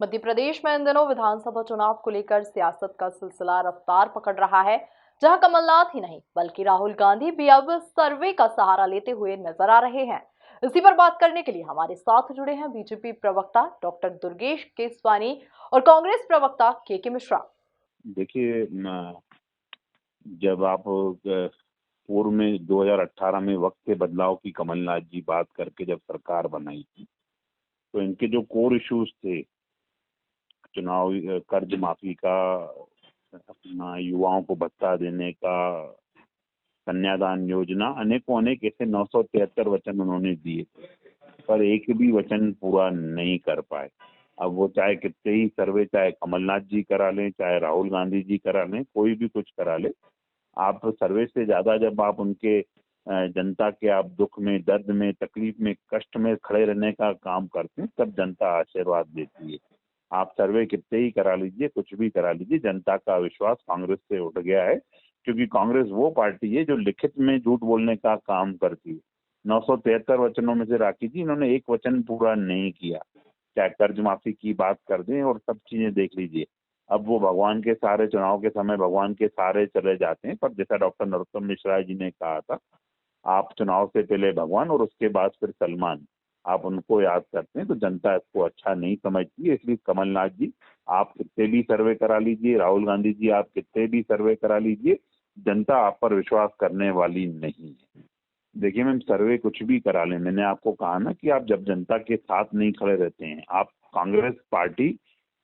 मध्य प्रदेश में इन दिनों विधानसभा चुनाव को लेकर सियासत का सिलसिला रफ्तार पकड़ रहा है, जहां कमलनाथ ही नहीं बल्कि राहुल गांधी भी अब सर्वे का सहारा लेते हुए नजर आ रहे हैं। इसी पर बात करने के लिए हमारे साथ जुड़े हैं बीजेपी प्रवक्ता डॉक्टर दुर्गेश केसवानी और कांग्रेस प्रवक्ता के मिश्रा। देखिए, जब आप पूर्व में 2018 में वक्त के बदलाव की कमलनाथ जी बात करके जब सरकार बनाई थी, तो इनके जो कोर इश्यूज थे, चुनाव कर्ज माफी का, अपना युवाओं को भत्ता देने का, कन्यादान योजना, अनेकों अनेक ऐसे 973 वचन उन्होंने दिए, पर एक भी वचन पूरा नहीं कर पाए। अब वो चाहे कितने ही सर्वे, चाहे कमलनाथ जी करा लें, चाहे राहुल गांधी जी करा लें, कोई भी कुछ करा ले, आप सर्वे से ज्यादा जब आप उनके जनता के आप दुख में, दर्द में, तकलीफ में, कष्ट में खड़े रहने का काम करते हैं, तब जनता आशीर्वाद देती है। आप सर्वे कितने ही करा लीजिए, कुछ भी करा लीजिए, जनता का विश्वास कांग्रेस से उठ गया है, क्योंकि कांग्रेस वो पार्टी है जो लिखित में झूठ बोलने का काम करती है। 973 वचनों में से राखी जी इन्होंने एक वचन पूरा नहीं किया। चाहे कर्ज माफी की बात कर दें और सब चीजें देख लीजिए, अब वो भगवान के सहारे, चुनाव के समय भगवान के सहारे चले जाते हैं, पर जैसा डॉक्टर नरोत्तम मिश्रा जी ने कहा था, आप चुनाव से पहले भगवान और उसके बाद फिर सलमान, आप उनको याद करते हैं, तो जनता इसको अच्छा नहीं समझती है। इसलिए कमलनाथ जी, आप कितने भी सर्वे करा लीजिए, राहुल गांधी जी आप कितने भी सर्वे करा लीजिए, जनता आप पर विश्वास करने वाली नहीं है। देखिए मैम, सर्वे कुछ भी करा लें, मैंने आपको कहा ना कि आप जब जनता के साथ नहीं खड़े रहते हैं, आप कांग्रेस पार्टी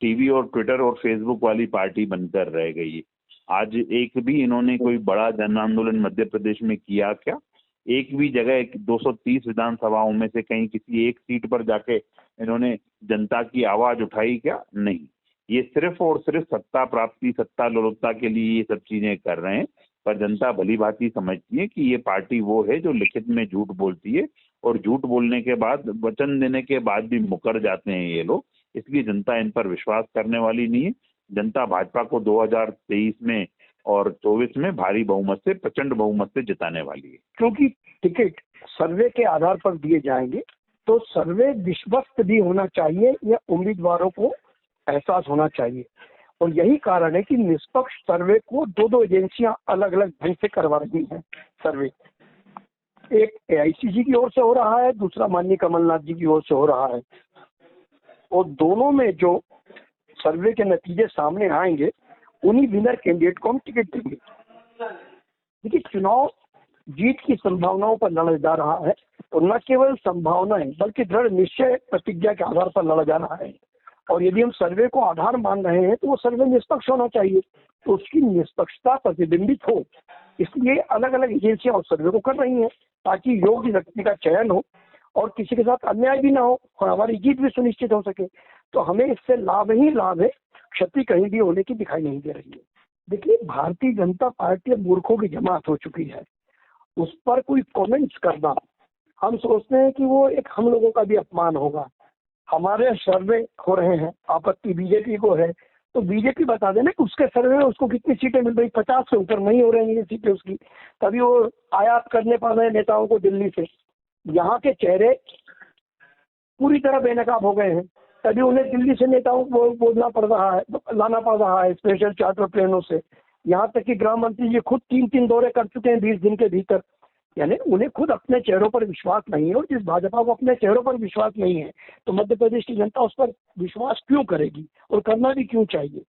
टीवी और ट्विटर और फेसबुक वाली पार्टी बनकर रह गई है। आज एक भी इन्होंने कोई बड़ा जन आंदोलन मध्य प्रदेश में किया क्या? एक भी जगह 230 विधानसभाओं में से कहीं किसी एक सीट पर जाके इन्होंने जनता की आवाज उठाई क्या? नहीं। ये सिर्फ और सिर्फ सत्ता प्राप्ति, सत्ता लोलुपता के लिए ये सब चीजें कर रहे हैं, पर जनता भली भांति समझती है कि ये पार्टी वो है जो लिखित में झूठ बोलती है, और झूठ बोलने के बाद, वचन देने के बाद भी मुकर जाते हैं ये लोग। इसलिए जनता इन पर विश्वास करने वाली नहीं है। जनता भाजपा को 2023 में और 24 में भारी बहुमत से, प्रचंड बहुमत से जिताने वाली है। क्योंकि टिकट सर्वे के आधार पर दिए जाएंगे, तो सर्वे विश्वस्त भी होना चाहिए, या उम्मीदवारों को एहसास होना चाहिए। और यही कारण है कि निष्पक्ष सर्वे को दो एजेंसियां अलग अलग ढंग से करवा रही हैं। सर्वे एक एआईसीसी की ओर से हो रहा है, दूसरा माननीय कमलनाथ जी की ओर से हो रहा है, और दोनों में जो सर्वे के नतीजे सामने आएंगे, उन्हीं विनर कैंडिडेट को हम टिकट देंगे। देखिए, चुनाव जीत की संभावनाओं पर लड़ा जा रहा है, और न केवल संभावनाएं बल्कि दृढ़ निश्चय प्रतिज्ञा के आधार पर लड़ा जा रहा है। और यदि हम सर्वे को आधार मान रहे हैं, तो वो सर्वे निष्पक्ष होना चाहिए, तो उसकी निष्पक्षता प्रतिबिंबित हो, इसलिए अलग अलग एजेंसियां उस सर्वे को कर रही हैं, ताकि योग्य व्यक्ति का चयन हो और किसी के साथ अन्याय भी ना हो और हमारी जीत भी सुनिश्चित हो सके। तो हमें इससे लाभ ही लाभ है, क्षति कहीं भी होने की दिखाई नहीं दे रही है। देखिए, भारतीय जनता पार्टी अब मूर्खों की जमात हो चुकी है, उस पर कोई कमेंट्स करना, हम सोचते हैं कि वो एक हम लोगों का भी अपमान होगा। हमारे सर्वे हो रहे हैं, आपत्ति बीजेपी को है, तो बीजेपी बता देना कि उसके सर्वे में उसको कितनी सीटें मिल रही, 50 से ऊपर नहीं हो रही हैं सीटें उसकी, तभी वो आयात करने पड़ रहे हैं नेताओं को दिल्ली से। यहाँ के चेहरे पूरी तरह बेनकाब हो गए हैं, तभी उन्हें दिल्ली से नेताओं को बोलना पड़ रहा है, लाना पड़ रहा है स्पेशल चार्टर प्लेनों से। यहाँ तक कि गृह मंत्री जी खुद 3-3 दौरे कर चुके हैं 20 दिन के भीतर। यानी उन्हें खुद अपने चेहरों पर विश्वास नहीं है, और जिस भाजपा को अपने चेहरों पर विश्वास नहीं है, तो मध्य प्रदेश की जनता उस पर विश्वास क्यों करेगी, और करना भी क्यों चाहिए।